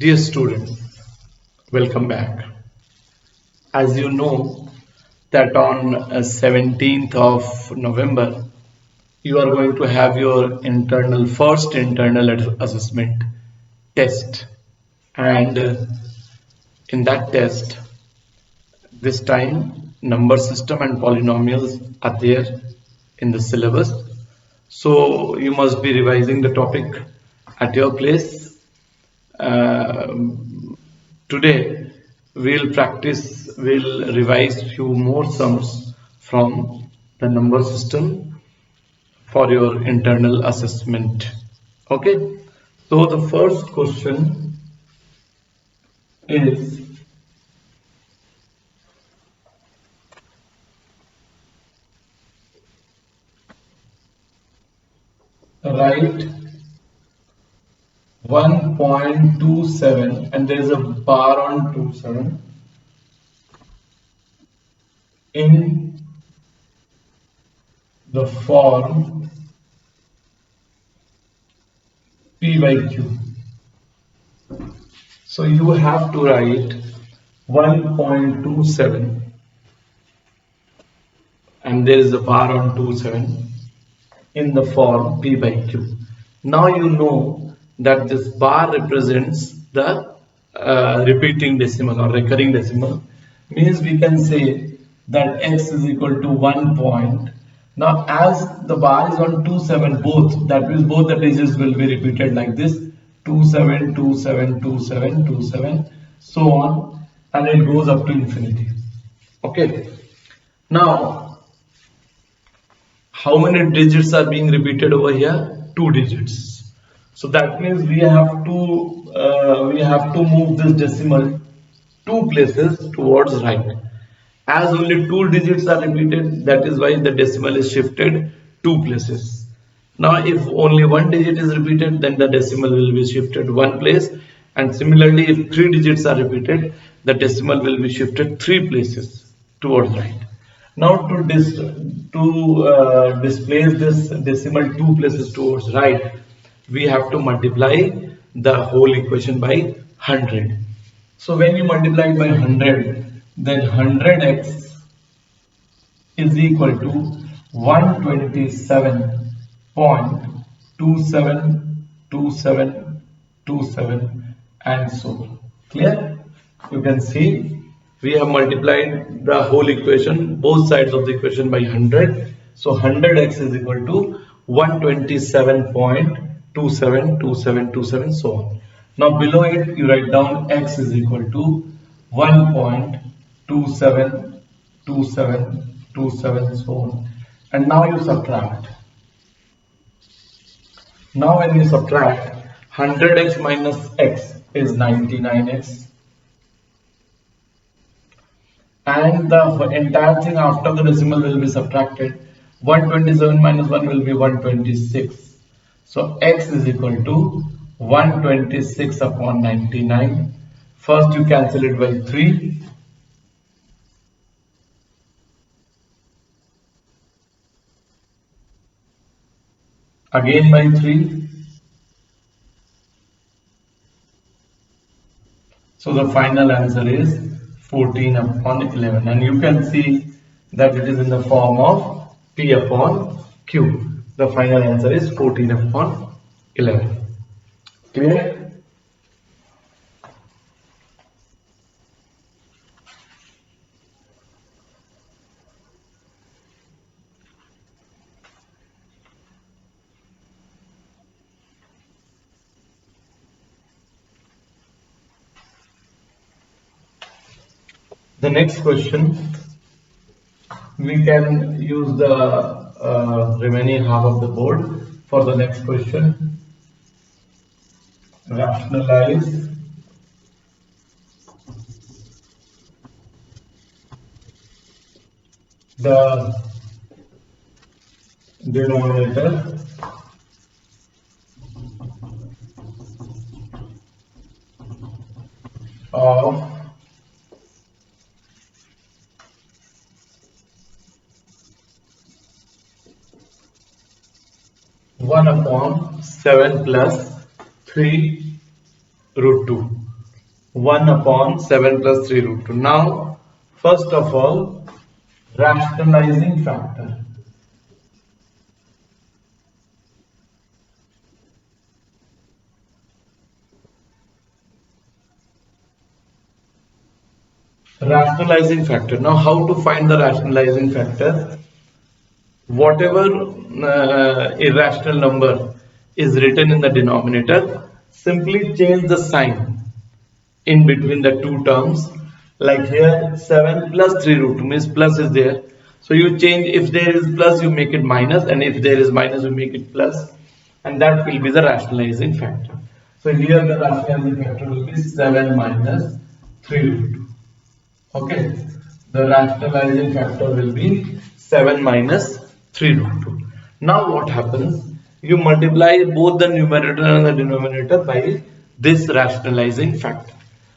Dear students, welcome back. As you know that on 17th of November, you are going to have your first internal assessment test. And in that test, this time number system and polynomials are there in the syllabus. So you must be revising the topic at your place. Today we'll revise few more sums from the number system for your internal assessment. Okay, so the first question is write 1.27 and there is a bar on 27 in the form P by Q. So you have to write 1.27 and there is a bar on 27 in the form P by Q. Now you know that this bar represents the repeating decimal or recurring decimal, means we can say that x is equal to 1 point. Now as the bar is on 27 both, that means both the digits will be repeated like this, 27, 27, 27, 27, so on, and it goes up to infinity. Okay, now how many digits are being repeated over here? 2 digits. So that means we have to move this decimal 2 places towards right. As only 2 digits are repeated, that is why the decimal is shifted 2 places. Now if only 1 digit is repeated, then the decimal will be shifted 1 place, and similarly if 3 digits are repeated, the decimal will be shifted 3 places towards right. Now to displace this decimal 2 places towards right, we have to multiply the whole equation by 100. So when you multiply it by 100, then 100x is equal to 127.272727 and so on. Clear? You can see we have multiplied the whole equation, both sides of the equation by 100. So 100x is equal to 127.272727 so on. Now below it you write down x is equal to 1.272727 so on, and now you subtract. Now when you subtract, 100x minus x is 99x, and the entire thing after the decimal will be subtracted. 127 minus 1 will be 126. So x is equal to 126 upon 99. First you cancel it by 3. Again by 3. So the final answer is 14 upon 11, and you can see that it is in the form of P upon Q. The final answer is 14 upon 11. Clear? The next question, we can use the remaining half of the board for the next question. Rationalize the denominator of 1 upon 7 plus 3 root 2. 1 upon 7 plus 3 root 2. Now, first of all, rationalizing factor. Rationalizing factor. Now, how to find the rationalizing factor? Whatever irrational number is written in the denominator, simply change the sign in between the two terms. Like here 7 plus 3 root 2 means plus is there, so you change, if there is plus you make it minus, and if there is minus you make it plus, and that will be the rationalizing factor. So here the rationalizing factor will be 7 minus 3 root 2. Okay, the rationalizing factor will be 7 minus 3 root 2. Now what happens? You multiply both the numerator and the denominator by this rationalizing factor.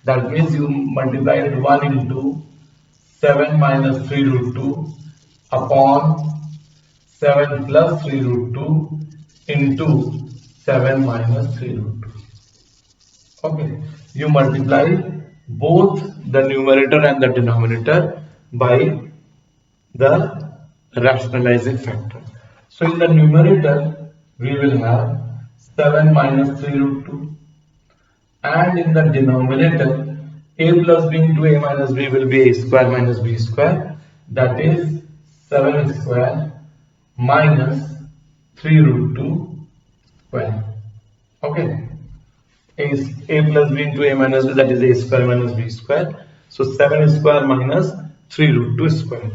That means you multiply it 1 into 7 minus 3 root 2 upon 7 plus 3 root 2 into 7 minus 3 root 2. Okay, you multiply both the numerator and the denominator by the rationalizing factor. So in the numerator we will have 7 minus 3 root 2, and in the denominator a plus b into a minus b will be a square minus b square, that is 7 square minus 3 root 2 square. Okay, a plus b into a minus b, that is a square minus b square. So 7 square minus 3 root 2 square.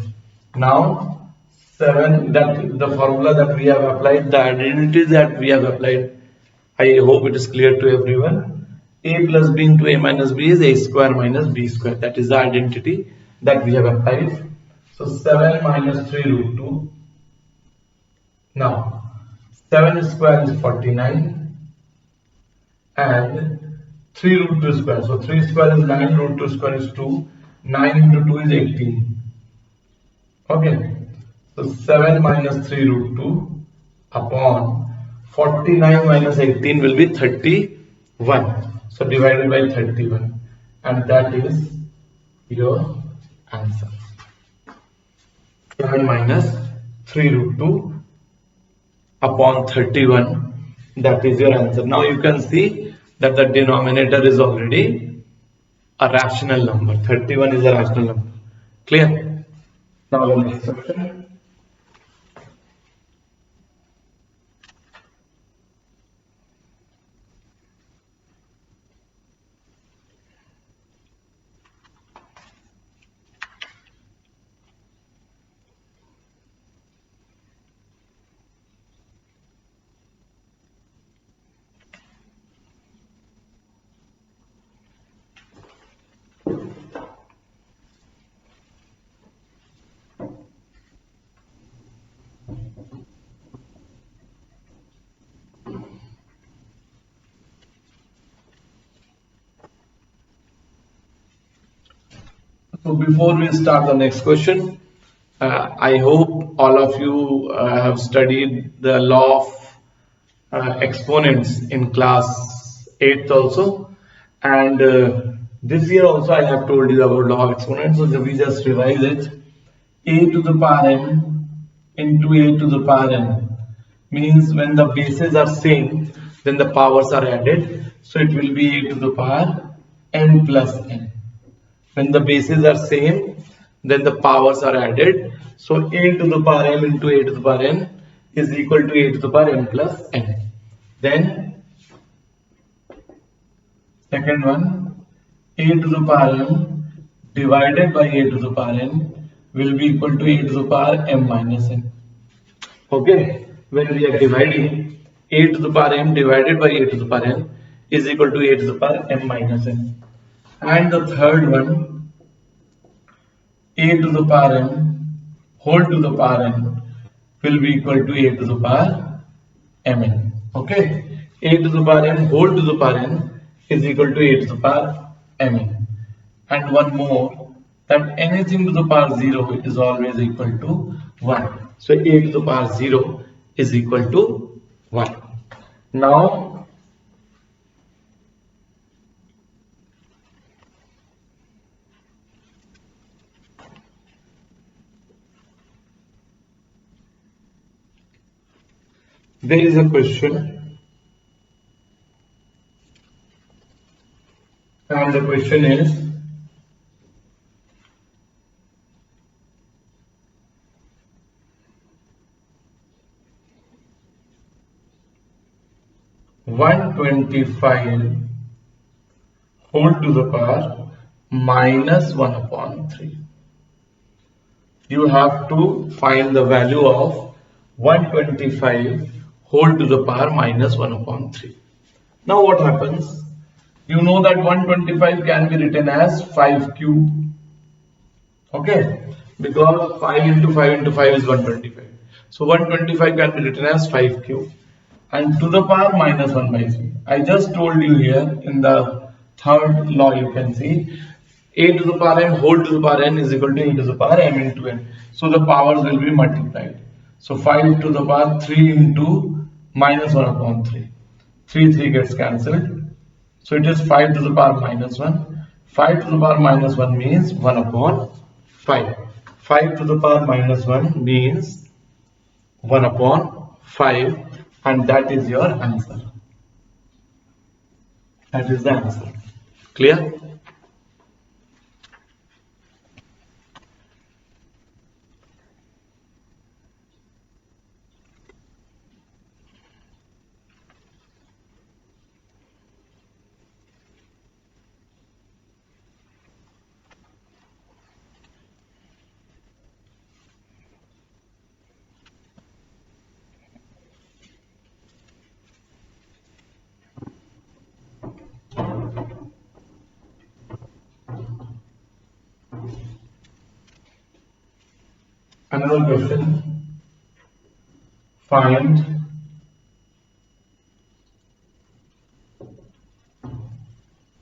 Now 7, that the formula that we have applied, the identity that we have applied, I hope it is clear to everyone. A plus b into a minus b is a square minus b square. That is the identity that we have applied. So 7 minus 3 root 2. Now 7 square is 49 and 3 root 2 square. So 3 square is 9, root 2 square is 2. 9 into 2 is 18. Okay. So 7 minus 3 root 2 upon 49 minus 18 will be 31. So divided by 31, and that is your answer. 7 minus 3 root 2 upon 31, that is your answer. Now you can see that the denominator is already a rational number. 31 is a rational number. Clear? Now the next question. So before we start the next question, I hope all of you have studied the law of exponents in class 8th also, and this year also I have told you about law of exponents, so we just revise it. A to the power n into a to the power n means when the bases are same, then the powers are added, so it will be a to the power n plus n. When the bases are same, then the powers are added, so a to the power m into a to the power n is equal to a to the power n plus n. Then second one, a to the power m divided by a to the power n will be equal to a to the power m minus n. Okay, when we are dividing, a to the power m divided by a to the power n is equal to a to the power m minus n. And the third one, a to the power n whole to the power n will be equal to a to the power mn. Okay, a to the power n whole to the power n is equal to a to the power mn. And one more, that anything to the power 0 is always equal to 1. So a to the power 0 is equal to 1. Now There is a question, and the question is, (125) whole to the power minus 1 upon 3. You have to find the value of 125 whole to the power minus 1 upon 3. Now what happens? You know that 125 can be written as 5 cube. Okay, because 5 into 5 into 5 is 125. So 125 can be written as 5 cube and to the power minus 1 by 3. I just told you here in the third law, you can see a to the power m whole to the power n is equal to a to the power m into n. So the powers will be multiplied. So 5 to the power 3 into minus 1 upon 3. 3 gets cancelled. So it is 5 to the power minus 1. 5 to the power minus 1 means 1 upon 5. 5 to the power minus 1 means 1 upon 5, and that is your answer. That is the answer. Clear? Another question. Find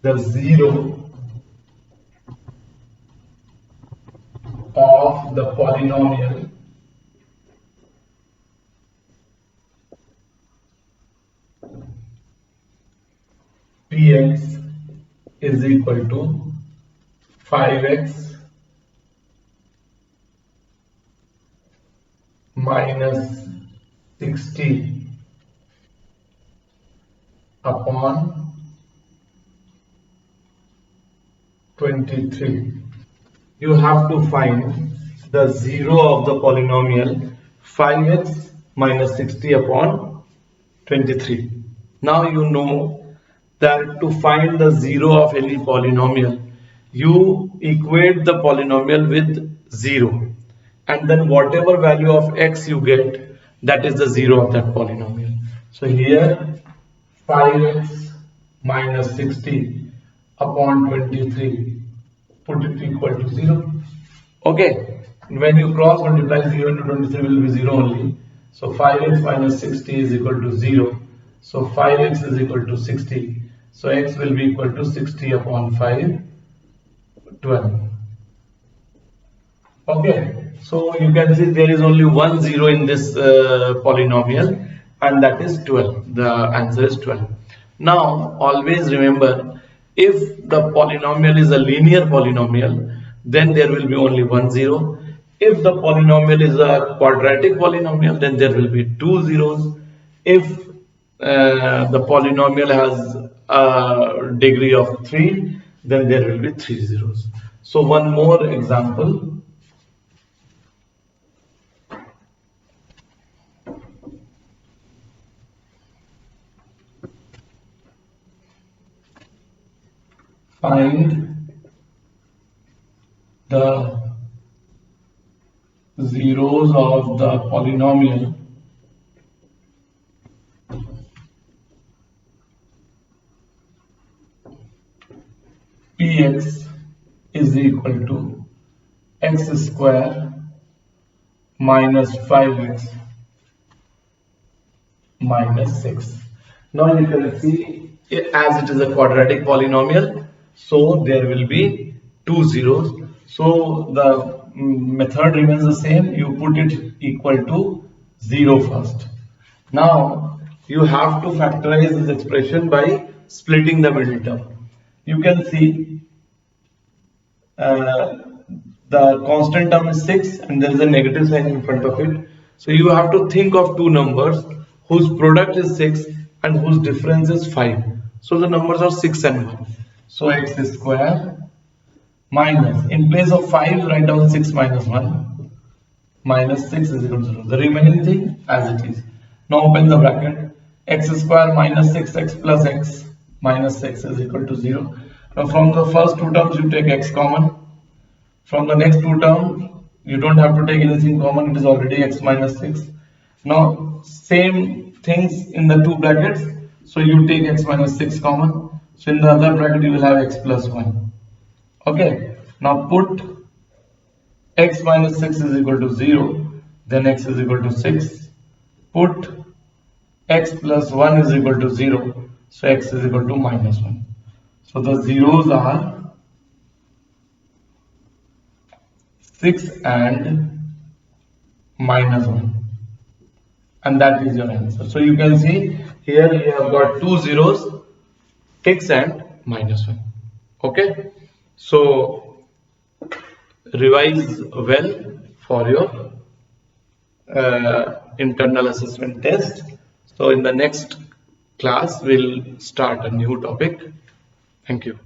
the zero of the polynomial px is equal to 5x minus 60 upon 23. You have to find the zero of the polynomial 5x minus 60 upon 23. Now you know that to find the zero of any polynomial, you equate the polynomial with 0, and then whatever value of x you get, that is the zero of that polynomial. So here 5x minus 60 upon 23, put it equal to 0. Okay, when you cross multiply 0 into 23 will be 0 only. So 5x minus 60 is equal to 0. So 5x is equal to 60. So x will be equal to 60 upon 5, 12. Okay, so you can see there is only one zero in this polynomial, and that is 12. The answer is 12. Now always remember, if the polynomial is a linear polynomial, then there will be only one zero. If the polynomial is a quadratic polynomial, then there will be two zeros. If the polynomial has a degree of 3, then there will be 3 zeros. So one more example. Find the zeros of the polynomial px is equal to x square minus 5x minus 6. Now you can see, as it is a quadratic polynomial, so there will be two zeros. So the method remains the same. You put it equal to 0 first. Now you have to factorize this expression by splitting the middle term. You can see the constant term is 6 and there is a negative sign in front of it. So you have to think of two numbers whose product is 6 and whose difference is 5. So the numbers are 6 and 1. So x square minus, in place of 5 write down 6 minus 1, minus 6 is equal to 0. The remaining thing as it is. Now open the bracket. X square minus 6x plus x minus 6 is equal to 0. Now from the first two terms you take x common. From the next two terms you don't have to take anything common, it is already x minus 6. Now same things in the two brackets, so you take x minus 6 common. So in the other bracket you will have x plus 1. Okay, now put x minus 6 is equal to 0, then x is equal to 6. Put x plus 1 is equal to 0, so x is equal to minus 1. So the zeros are 6 and minus 1, and that is your answer. So you can see here you have got two zeros, x and minus 1. Okay, so revise well for your internal assessment test. So in the next class we'll start a new topic. Thank you.